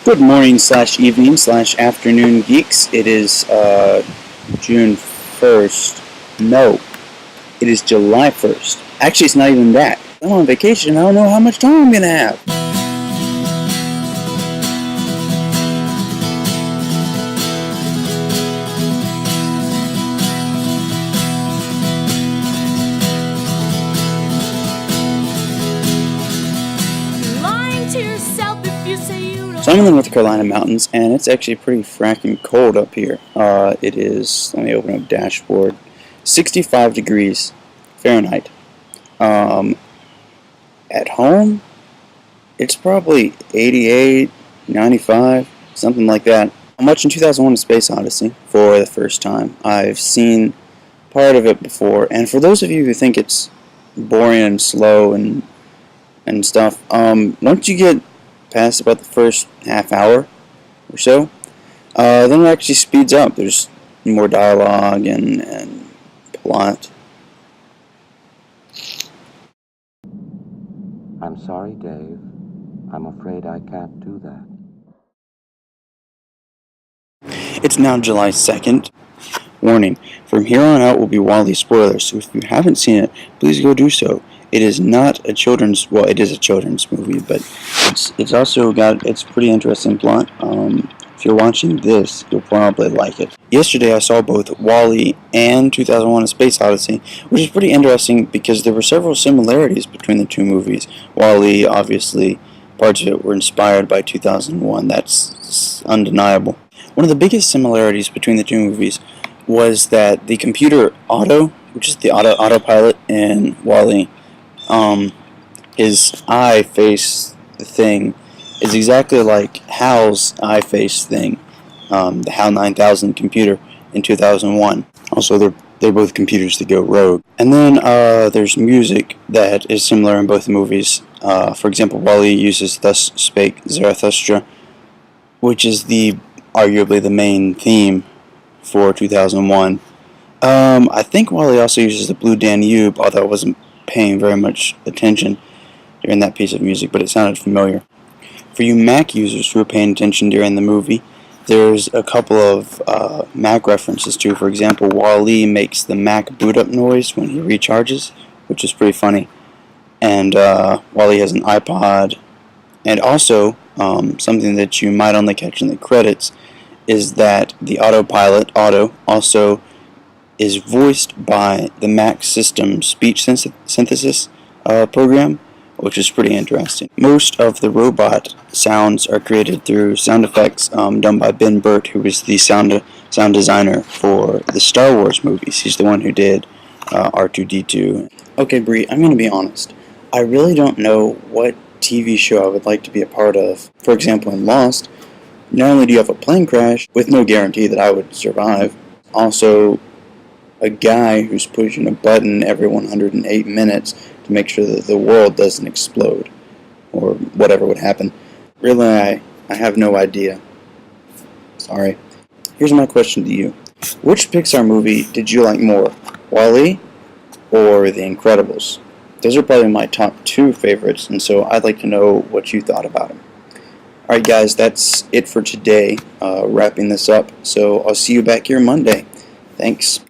Good morning slash evening slash afternoon geeks. It is June 1st. No, it is July 1st. Actually, it's not even that. I'm on vacation. I don't know how much time I'm going to have. So I'm in the North Carolina mountains, and it's actually pretty fracking cold up here. It is, let me open up dashboard, 65 degrees Fahrenheit. At home, it's probably 88, 95, something like that. I'm watching 2001: A Space Odyssey for the first time. I've seen part of it before, and for those of you who think it's boring and slow and stuff, once you get past about the first half hour or so, then it actually speeds up. There's more dialogue and plot. I'm sorry, Dave. I'm afraid I can't do that. It's now July 2nd. Warning, from here on out will be wildly spoilers, so if you haven't seen it, please go do so. It is not a children's, well, it is a children's movie, but it's also got, it's pretty interesting plot. If you're watching this, you'll probably like it. Yesterday I saw both WALL-E and 2001: A Space Odyssey, which is pretty interesting because there were several similarities between the two movies. WALL-E, obviously, parts of it were inspired by 2001, that's undeniable. One of the biggest similarities between the two movies was that the computer Otto, which is the autopilot in WALL-E, his eye face thing is exactly like Hal's eye face thing, the HAL 9000 computer in 2001. Also, they're both computers that go rogue. And then there's music that is similar in both movies. For example, WALL-E uses Thus Spoke Zarathustra, which is arguably the main theme for 2001. I think WALL-E also uses the Blue Danube, although I wasn't paying very much attention during that piece of music, but it sounded familiar. For you Mac users who are paying attention during the movie, there's a couple of Mac references to. For example, WALL-E makes the Mac boot up noise when he recharges, which is pretty funny. And WALL-E has an iPod. And also, something that you might only catch in the credits is that the autopilot, Otto, also is voiced by the Mac System speech synthesis program, which is pretty interesting. Most of the robot sounds are created through sound effects done by Ben Burt, who was the sound designer for the Star Wars movies. He's the one who did R2-D2. Okay, Bree, I'm going to be honest. I really don't know what TV show I would like to be a part of. For example, in Lost, not only do you have a plane crash, with no guarantee that I would survive, also a guy who's pushing a button every 108 minutes to make sure that the world doesn't explode, or whatever would happen. Really, I have no idea. Sorry. Here's my question to you. Which Pixar movie did you like more, WALL-E or The Incredibles? Those are probably my top two favorites, and so I'd like to know what you thought about them. Alright guys, that's it for today, wrapping this up, so I'll see you back here Monday. Thanks.